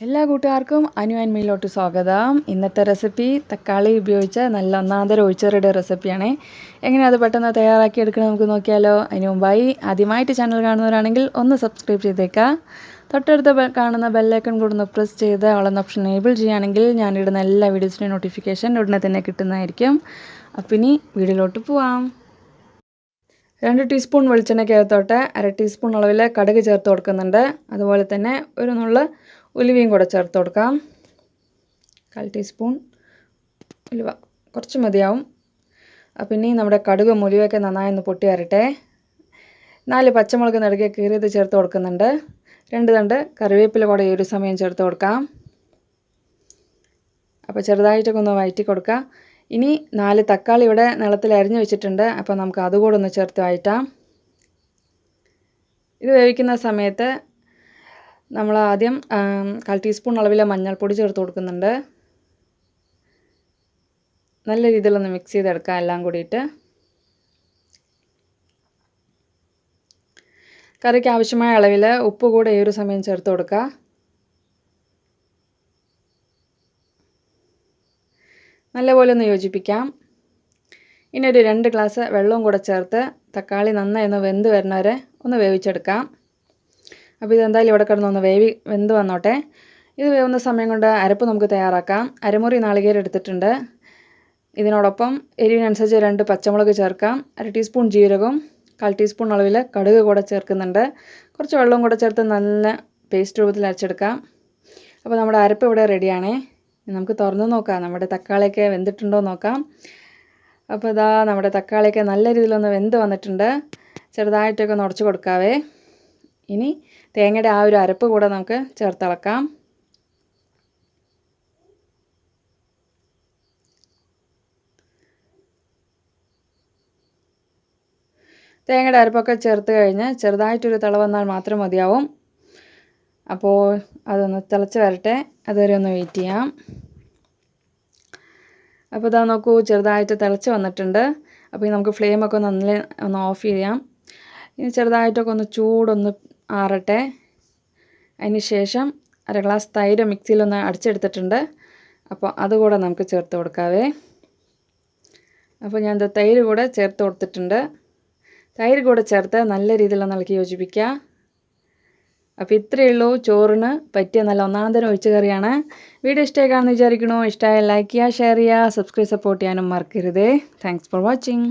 എല്ലാ കൂട്ടുകാർക്കും അനു ആൻഡ് മീയിലോട്ട് സ്വാഗതം. ഇന്നത്തെ റെസിപ്പി തക്കാളി ഉപയോഗിച്ച് നല്ല ഒന്നാന്തരം ഒഴിച്ചറിയുടെ റെസിപ്പിയാണ്. എങ്ങനെ അത് പെട്ടെന്ന് തയ്യാറാക്കി എടുക്കണം നമുക്ക് നോക്കിയാലോ. അതിന് മുമ്പായി ആദ്യമായിട്ട് ചാനൽ കാണുന്നവരാണെങ്കിൽ ഒന്ന് സബ്സ്ക്രൈബ് ചെയ്തേക്കുക. തൊട്ടടുത്ത് കാണുന്ന ബെല്ലൈക്കൺ കൂടെ ഒന്ന് പ്രസ് ചെയ്ത് ഓളെന്ന ഓപ്ഷൻ എനേബിൾ ചെയ്യുകയാണെങ്കിൽ ഞാനിടുന്ന എല്ലാ വീഡിയോസിൻ്റെയും നോട്ടിഫിക്കേഷൻ ഉടനെ തന്നെ കിട്ടുന്നതായിരിക്കും. അപ്പം ഇനി വീഡിയോയിലോട്ട് പോവാം. 2 ടീസ്പൂൺ വെളിച്ചെണ്ണയ്ക്കകത്തോട്ട് 1/2 ടീസ്പൂൺ അളവിൽ കടുക് ചേർത്ത് കൊടുക്കുന്നുണ്ട്. അതുപോലെ തന്നെ ഒരു നുള്ള് ഉലുവയും കൂടെ ചേർത്ത് കൊടുക്കാം. 1/4 ടീസ്പൂൺ ഉലുവ കുറച്ച് മതിയാവും. അപ്പം ഇനി നമ്മുടെ കടുകും ഉലുവയൊക്കെ നന്നായി ഒന്ന് പൊട്ടി വരട്ടെ. 4 പച്ചമുളക് നടുക്കെ കീറിയത് ചേർത്ത് കൊടുക്കുന്നുണ്ട്. 2 തണ്ട് കറിവേപ്പില കൂടെ ഈ ഒരു സമയം ചേർത്ത് കൊടുക്കാം. അപ്പോൾ ചെറുതായിട്ടൊക്കെ ഒന്ന് വഴറ്റി കൊടുക്കാം. ഇനി 4 തക്കാളി ഇവിടെ നീളത്തിൽ അരിഞ്ഞു വെച്ചിട്ടുണ്ട്. അപ്പോൾ നമുക്ക് അതുകൂടെ ഒന്ന് ചേർത്ത് വഴറ്റാം. ഇത് വേവിക്കുന്ന സമയത്ത് നമ്മൾ ആദ്യം 1/4 ടീസ്പൂൺ അളവിൽ മഞ്ഞൾപ്പൊടി ചേർത്ത് കൊടുക്കുന്നുണ്ട്. നല്ല രീതിയിലൊന്ന് മിക്സ് ചെയ്തെടുക്കാം എല്ലാം കൂടിയിട്ട്. കറിക്ക് ആവശ്യമായ അളവിൽ ഉപ്പ് കൂടെ ഈ ഒരു സമയം ചേർത്ത് കൊടുക്കുക. നല്ലപോലെ ഒന്ന് യോജിപ്പിക്കാം. ഇനി ഒരു 2 ഗ്ലാസ് വെള്ളവും കൂടെ ചേർത്ത് തക്കാളി നന്നായി ഒന്ന് വെന്ത് വരുന്നവരെ ഒന്ന് വേവിച്ചെടുക്കാം. അപ്പോൾ ഇതെന്തായാലും ഇവിടെ കിടന്നൊന്ന് വെന്ത് വന്നോട്ടെ. ഇത് വേവുന്ന സമയം കൊണ്ട് അരപ്പ് നമുക്ക് തയ്യാറാക്കാം. അരമുറി നാളികേരം എടുത്തിട്ടുണ്ട്. ഇതിനോടൊപ്പം എരിവിനനുസരിച്ച് 2 പച്ചമുളക് ചേർക്കാം. 1/2 ടീസ്പൂൺ ജീരകവും 1/4 ടീസ്പൂൺ അളവിൽ കടുക് കൂടെ ചേർക്കുന്നുണ്ട്. കുറച്ച് വെള്ളവും കൂടെ ചേർത്ത് നല്ല പേസ്റ്റ് രൂപത്തിൽ അരച്ചെടുക്കാം. അപ്പോൾ നമ്മുടെ അരപ്പ് ഇവിടെ റെഡിയാണേ. നമുക്ക് തുറന്ന് നോക്കാം നമ്മുടെ തക്കാളിയൊക്കെ വെന്തിട്ടുണ്ടോ നോക്കാം. അപ്പോൾ ഇതാ നമ്മുടെ തക്കാളിയൊക്കെ നല്ല രീതിയിലൊന്ന് വെന്ത് വന്നിട്ടുണ്ട്. ചെറുതായിട്ടൊക്കെ ഒന്ന് ഉടച്ച് കൊടുക്കാവേ. ഇനി തേങ്ങയുടെ ആ ഒരു അരപ്പ് കൂടെ നമുക്ക് ചേർത്തിളക്കാം. തേങ്ങയുടെ അരപ്പൊക്കെ ചേർത്ത് കഴിഞ്ഞ് ചെറുതായിട്ടൊരു തിള വന്നാൽ മാത്രം മതിയാവും. അപ്പോൾ അതൊന്ന് തിളച്ച് വരട്ടെ. അതുവരെ ഒന്ന് വെയിറ്റ് ചെയ്യാം. അപ്പോൾ ഇതാ നോക്കൂ, ചെറുതായിട്ട് തിളച്ച് വന്നിട്ടുണ്ട്. അപ്പോൾ നമുക്ക് ഫ്ലെയിമൊക്കെ ഒന്ന് ഓഫ് ചെയ്യാം. ഇനി ചെറുതായിട്ടൊക്കെ ഒന്ന് ചൂടൊന്ന് ആറട്ടെ. അതിന് ശേഷം 1/2 ഗ്ലാസ് തൈര് മിക്സിയിലൊന്ന് അടിച്ചെടുത്തിട്ടുണ്ട്. അപ്പോൾ അതുകൂടെ നമുക്ക് ചേർത്ത് കൊടുക്കാവേ. അപ്പോൾ ഞാൻ തൈര് കൂടെ ചേർത്ത് കൊടുത്തിട്ടുണ്ട്. തൈര് കൂടെ ചേർത്ത് നല്ല രീതിയിലൊന്ന് ഇളക്കി യോജിപ്പിക്കുക. അപ്പോൾ ഇത്രയേ ഉള്ളൂ ചോറിന് പറ്റിയ നല്ല ഒന്നാന്തരം ഒഴിച്ച് കറിയാണ്. വീഡിയോ ഇഷ്ടമായിക്കാണെന്ന് വിചാരിക്കണോ. ഇഷ്ടമായ ലൈക്ക് ചെയ്യുക, ഷെയർ ചെയ്യുക, സബ്സ്ക്രൈബ് സപ്പോർട്ട് ചെയ്യാനും മറക്കരുതേ. Thanks for watching.